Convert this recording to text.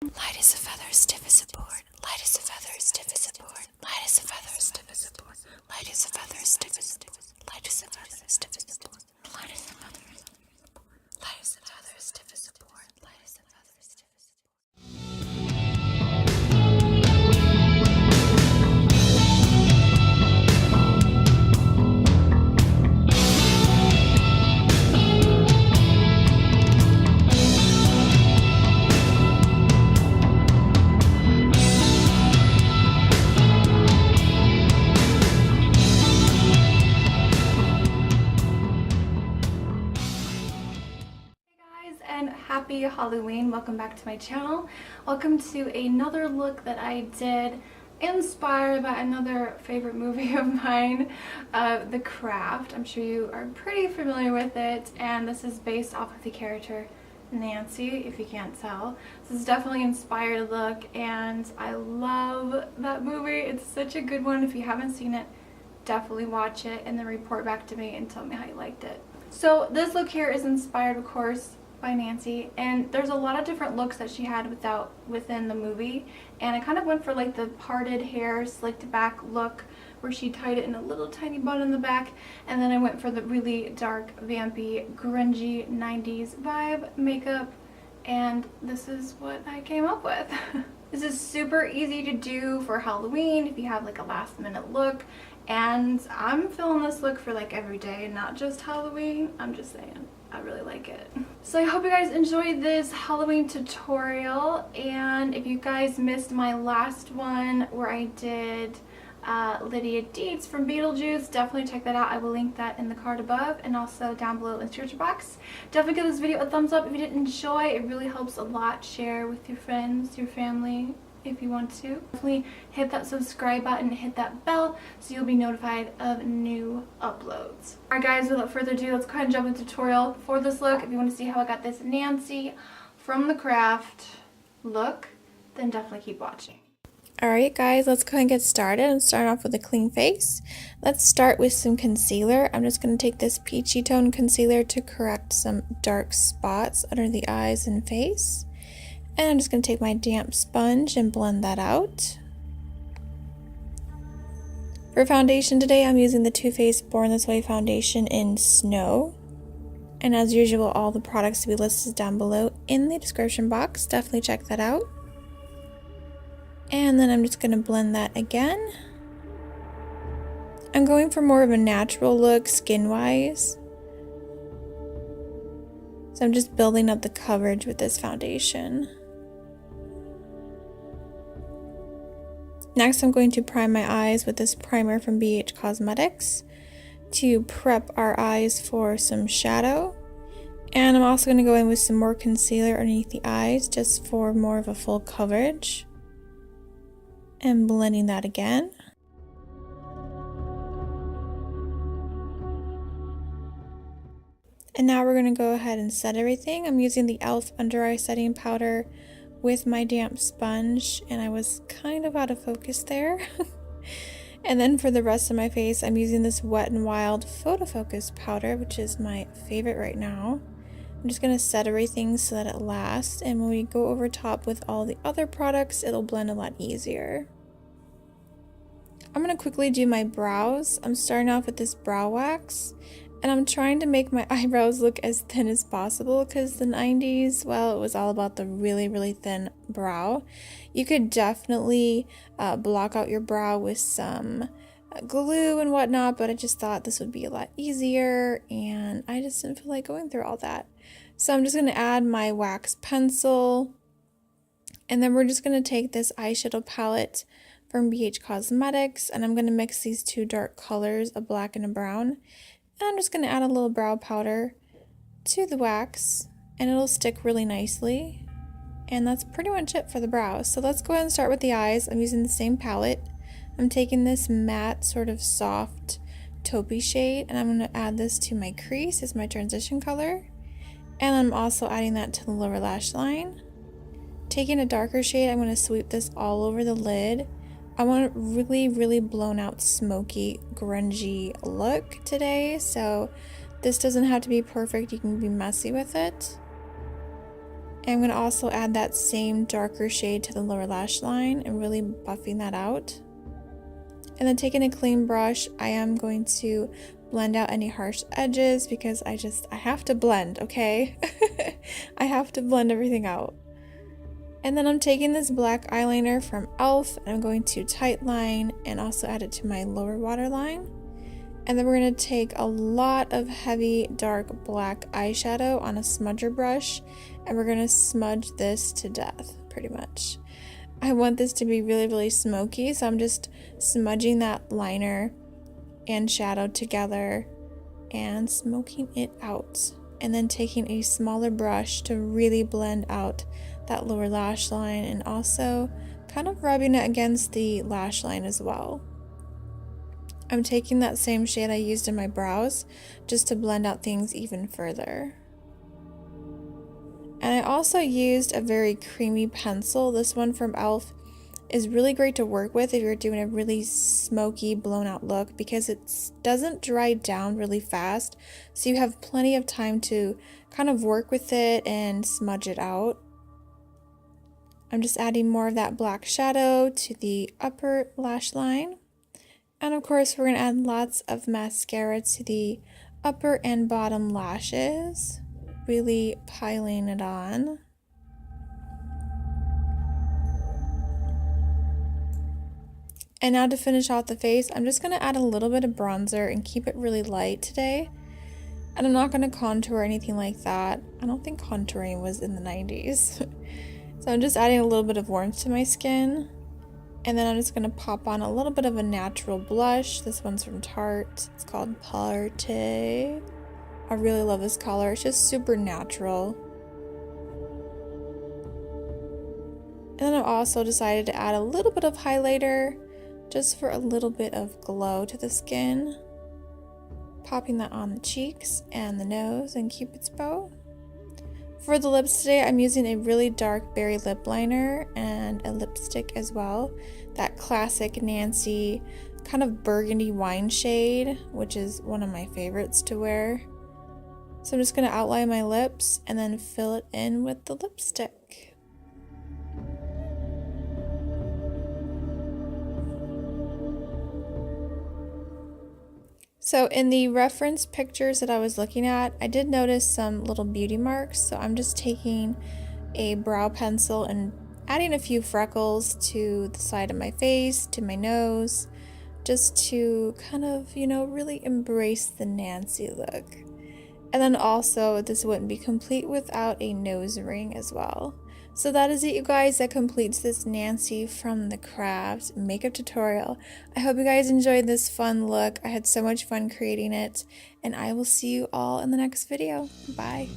Light as a feather, stiff as a board. Light as a feather, stiff as a board. Light as a feather, stiff as a board. Light as a feather, stiff as a board. Light as a feather, stiff as a board. Light as a feather, light as a feather, stiff as a board. Light as a feather, stiff as a board. And happy Halloween. Welcome back to my channel. Welcome to another look that I did inspired by another favorite movie of mine, The Craft. I'm sure you are pretty familiar with it, and this is based off of the character Nancy, if you can't tell. This is definitely an inspired look, and I love that movie. It's such a good one. If you haven't seen it, definitely watch it and then report back to me and tell me how you liked it. So this look here is inspired, of course, by Nancy, and there's a lot of different looks that she had within the movie, and I kind of went for like the parted hair, slicked back look where she tied it in a little tiny bun in the back, and then I went for the really dark, vampy, grungy 90s vibe makeup, and this is what I came up with. This is super easy to do for Halloween if you have like a last minute look, and I'm feeling this look for like every day, not just Halloween. I'm just saying, I really like it. So I hope you guys enjoyed this Halloween tutorial, and if you guys missed my last one where I did Lydia Dietz from Beetlejuice, definitely check that out. I will link that in the card above and also down below in the description box. Definitely give this video a thumbs up if you did enjoy. It really helps a lot. Share with your friends, your family, if you want to. Definitely hit that subscribe button, hit that bell so you'll be notified of new uploads. Alright guys, without further ado, let's go ahead and jump into the tutorial for this look. If you want to see how I got this Nancy from The Craft look, then definitely keep watching. Alright guys, let's go ahead and get started. I'm starting off with a clean face. Let's start with some concealer. I'm just going to take this peachy tone concealer to correct some dark spots under the eyes and face. And I'm just going to take my damp sponge and blend that out. For foundation today, I'm using the Too Faced Born This Way foundation in Snow. And as usual, all the products to be listed down below in the description box. Definitely check that out. And then I'm just going to blend that again. I'm going for more of a natural look skin-wise. So I'm just building up the coverage with this foundation. Next, I'm going to prime my eyes with this primer from BH Cosmetics to prep our eyes for some shadow. And I'm also going to go in with some more concealer underneath the eyes just for more of a full coverage. And blending that again. And now we're going to go ahead and set everything. I'm using the e.l.f. under eye setting powder with my damp sponge, and I was kind of out of focus there. And then for the rest of my face, I'm using this Wetnwild Photo Focus powder, which is my favorite right now. I'm just going to set everything so that it lasts, and when we go over top with all the other products, it'll blend a lot easier. I'm going to quickly do my brows. I'm starting off with this brow wax, and I'm trying to make my eyebrows look as thin as possible because the 90s, well, it was all about the really, really thin brow. You could definitely block out your brow with some glue and whatnot, but I just thought this would be a lot easier, and I just didn't feel like going through all that. So I'm just going to add my wax pencil, and then we're just going to take this eyeshadow palette from BH Cosmetics, and I'm going to mix these two dark colors, a black and a brown. And I'm just going to add a little brow powder to the wax, and it'll stick really nicely. And that's pretty much it for the brows. So let's go ahead and start with the eyes. I'm using the same palette. I'm taking this matte, sort of soft taupey shade, and I'm going to add this to my crease as my transition color. And I'm also adding that to the lower lash line. Taking a darker shade, I'm going to sweep this all over the lid. I want a really, really blown out, smoky, grungy look today, so this doesn't have to be perfect. You can be messy with it. And I'm going to also add that same darker shade to the lower lash line and really buffing that out. And then taking a clean brush, I am going to blend out any harsh edges because I have to blend, okay? I have to blend everything out. And then I'm taking this black eyeliner from e.l.f. and I'm going to tightline and also add it to my lower waterline. And then we're going to take a lot of heavy dark black eyeshadow on a smudger brush and we're going to smudge this to death, pretty much. I want this to be really, really smoky, so I'm just smudging that liner and shadow together and smoking it out. And then taking a smaller brush to really blend out that lower lash line and also kind of rubbing it against the lash line as well. I'm taking that same shade I used in my brows just to blend out things even further. And I also used a very creamy pencil. This one from e.l.f. is really great to work with if you're doing a really smoky, blown out look because it doesn't dry down really fast. So you have plenty of time to kind of work with it and smudge it out. I'm just adding more of that black shadow to the upper lash line. And of course, we're going to add lots of mascara to the upper and bottom lashes, really piling it on. And now to finish off the face, I'm just going to add a little bit of bronzer and keep it really light today. And I'm not going to contour or anything like that. I don't think contouring was in the 90s. So I'm just adding a little bit of warmth to my skin. And then I'm just going to pop on a little bit of a natural blush. This one's from Tarte. It's called Paaarty. I really love this color. It's just super natural. And then I also decided to add a little bit of highlighter just for a little bit of glow to the skin. Popping that on the cheeks and the nose and Cupid's bow. For the lips today, I'm using a really dark berry lip liner and a lipstick as well. That classic Nancy kind of burgundy wine shade, which is one of my favorites to wear. So I'm just going to outline my lips and then fill it in with the lipstick. So in the reference pictures that I was looking at, I did notice some little beauty marks. So I'm just taking a brow pencil and adding a few freckles to the side of my face, to my nose, just to kind of, you know, really embrace the Nancy look. And then also, this wouldn't be complete without a nose ring as well. So that is it, you guys. That completes this Nancy from the Craft makeup tutorial. I hope you guys enjoyed this fun look. I had so much fun creating it, and I will see you all in the next video. Bye.